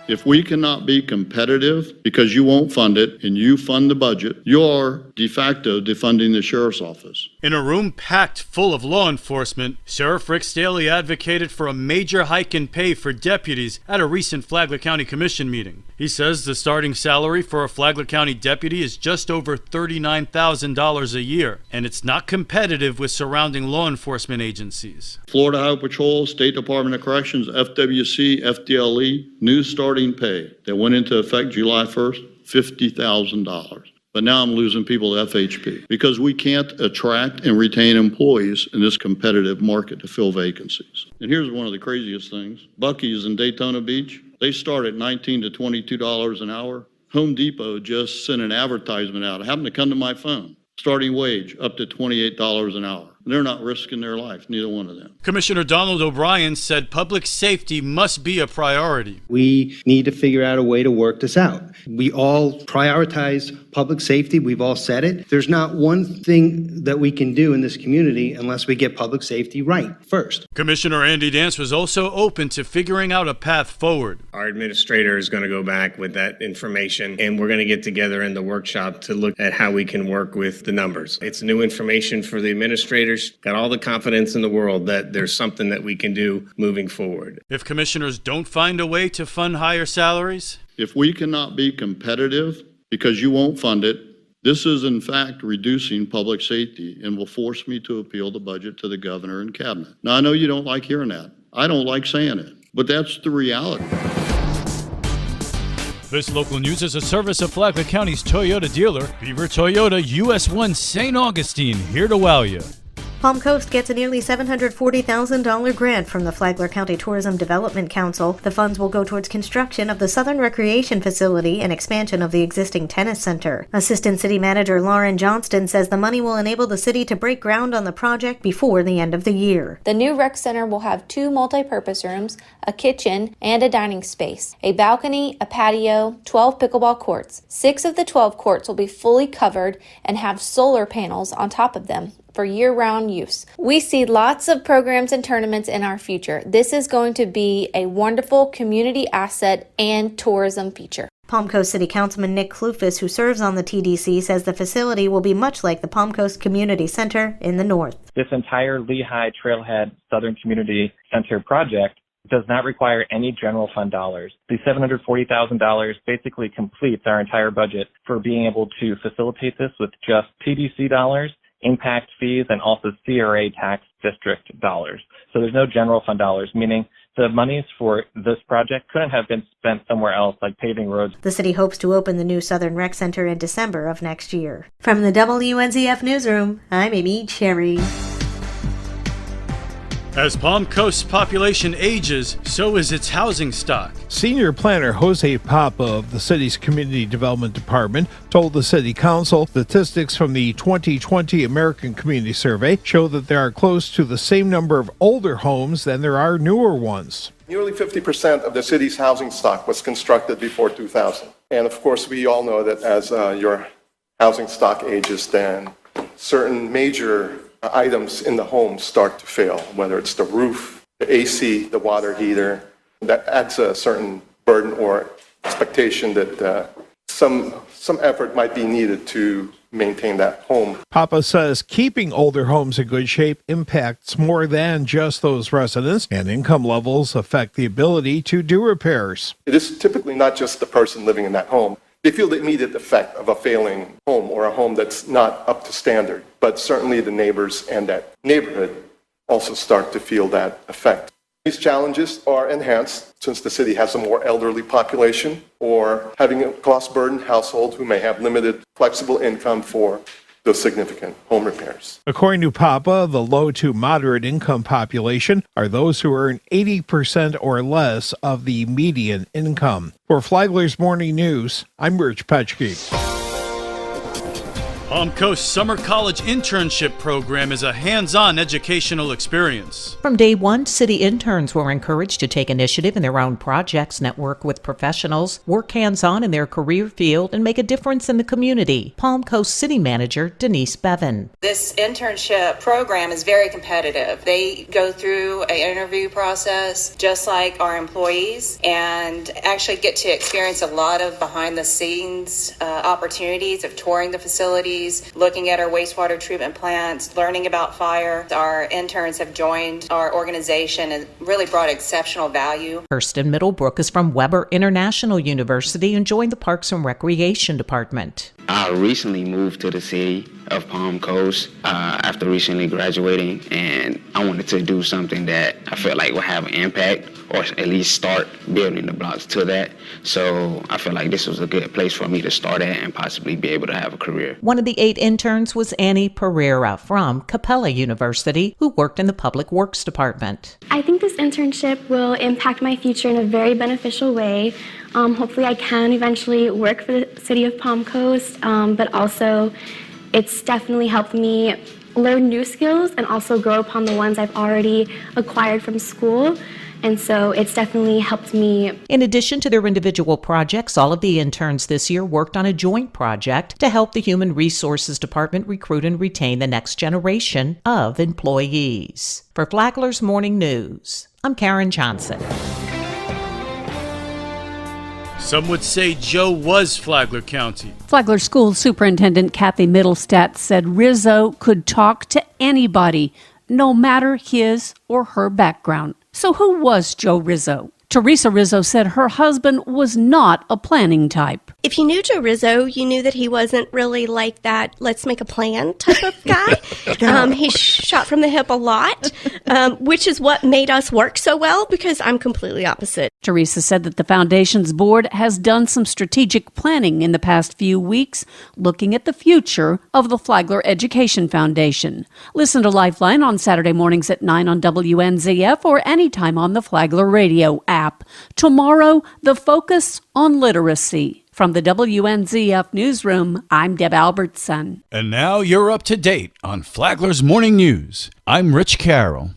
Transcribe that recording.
If we cannot be competitive because you won't fund it and you fund the budget, you're de facto defunding the sheriff's office. In a room packed full of law enforcement, Sheriff Rick Staley advocated for a major hike in pay for deputies at a recent Flagler County Commission meeting. He says the starting salary for a Flagler County deputy is just over $39,000 a year, and it's not competitive with surrounding law enforcement agencies. Florida Highway Patrol, State Department of Corrections, FWC, FDLE, new starting pay that went into effect July 1st, $50,000. But now I'm losing people to FHP because we can't attract and retain employees in this competitive market to fill vacancies. And here's one of the craziest things. Buc-ee's in Daytona Beach, they start at $19 to $22 an hour. Home Depot just sent an advertisement out. It happened to come to my phone. Starting wage up to $28 an hour. They're not risking their life, neither one of them. Commissioner Donald O'Brien said public safety must be a priority. We need to figure out a way to work this out. We all prioritize public safety. We've all said it. There's not one thing that we can do in this community unless we get public safety right first. Commissioner Andy Dance was also open to figuring out a path forward. Our administrator is going to go back with that information, and we're going to get together in the workshop to look at how we can work with the numbers. It's new information for the administrators. Got all the confidence in the world that there's something that we can do moving forward. If commissioners don't find a way to fund higher salaries? If we cannot be competitive because you won't fund it, this is in fact reducing public safety and will force me to appeal the budget to the governor and cabinet. Now, I know you don't like hearing that. I don't like saying it, but that's the reality. This local news is a service of Flagler County's Toyota dealer, Beaver Toyota, US 1 St. Augustine, here to wow you. Palm Coast gets a nearly $740,000 grant from the Flagler County Tourism Development Council. The funds will go towards construction of the Southern Recreation Facility and expansion of the existing tennis center. Assistant City Manager Lauren Johnston says the money will enable the city to break ground on the project before the end of the year. The new rec center will have 2 multi-purpose rooms, a kitchen, and a dining space, a balcony, a patio, 12 pickleball courts. 6 of the 12 courts will be fully covered and have solar panels on top of them for year-round use. We see lots of programs and tournaments in our future. This is going to be a wonderful community asset and tourism feature. Palm Coast City Councilman Nick Klufis, who serves on the TDC, says the facility will be much like the Palm Coast Community Center in the north. This entire Lehigh Trailhead Southern Community Center project does not require any general fund dollars. The $740,000 basically completes our entire budget for being able to facilitate this with just TDC dollars, impact fees, and also CRA tax district dollars. So there's no general fund dollars, meaning the monies for this project couldn't have been spent somewhere else, like paving roads. The city hopes to open the new Southern Rec Center in December of next year. From the WNZF Newsroom, I'm Amy Cherry. As Palm Coast's population ages, so is its housing stock. Senior planner Jose Papa of the city's Community Development Department told the City Council statistics from the 2020 American Community Survey show that there are close to the same number of older homes than there are newer ones. Nearly 50% of the city's housing stock was constructed before 2000. And of course, we all know that as your housing stock ages, then certain major items in the home start to fail, whether it's the roof, the AC, the water heater. That adds a certain burden or expectation that some effort might be needed to maintain that home. Papa says keeping older homes in good shape impacts more than just those residents, and income levels affect the ability to do repairs. It is typically not just the person living in that home. They feel the immediate effect of a failing home or a home that's not up to standard, but certainly the neighbors and that neighborhood also start to feel that effect. These challenges are enhanced since the city has a more elderly population or having a cost-burdened household who may have limited flexible income for those significant home repairs. According to Papa, the low to moderate income population are those who earn 80% or less of the median income. For Flagler's Morning News, I'm Rich Petchke. Palm Coast Summer College Internship Program is a hands-on educational experience. From day one, city interns were encouraged to take initiative in their own projects, network with professionals, work hands-on in their career field, and make a difference in the community. Palm Coast City Manager Denise Bevan. This internship program is very competitive. They go through an interview process just like our employees and actually get to experience a lot of behind-the-scenes opportunities of touring the facilities, looking at our wastewater treatment plants, learning about fire. Our interns have joined our organization and really brought exceptional value. Kirsten Middlebrook is from Weber International University and joined the Parks and Recreation Department. I recently moved to the city of Palm Coast after recently graduating, and I wanted to do something that I felt like would have an impact, or at least start building the blocks to that. So I felt like this was a good place for me to start at and possibly be able to have a career. One of the 8 interns was Annie Pereira from Capella University, who worked in the Public Works Department. I think this internship will impact my future in a very beneficial way. Hopefully I can eventually work for the city of Palm Coast, but also it's definitely helped me learn new skills and also grow upon the ones I've already acquired from school. And so it's definitely helped me. In addition to their individual projects, all of the interns this year worked on a joint project to help the Human Resources Department recruit and retain the next generation of employees. For Flagler's Morning News, I'm Karen Johnson. Some would say Joe was Flagler County. Flagler School Superintendent Kathy Middlestadt said Rizzo could talk to anybody, no matter his or her background. So who was Joe Rizzo? Teresa Rizzo said her husband was not a planning type. If you knew Joe Rizzo, you knew that he wasn't really like that let's make a plan type of guy. He shot from the hip a lot, which is what made us work so well because I'm completely opposite. Teresa said that the foundation's board has done some strategic planning in the past few weeks, looking at the future of the Flagler Education Foundation. Listen to Lifeline on Saturday mornings at 9 on WNZF or anytime on the Flagler radio app. Tomorrow, the focus on literacy. From the WNZF Newsroom, I'm Deb Albertson. And now you're up to date on Flagler's Morning News. I'm Rich Carroll.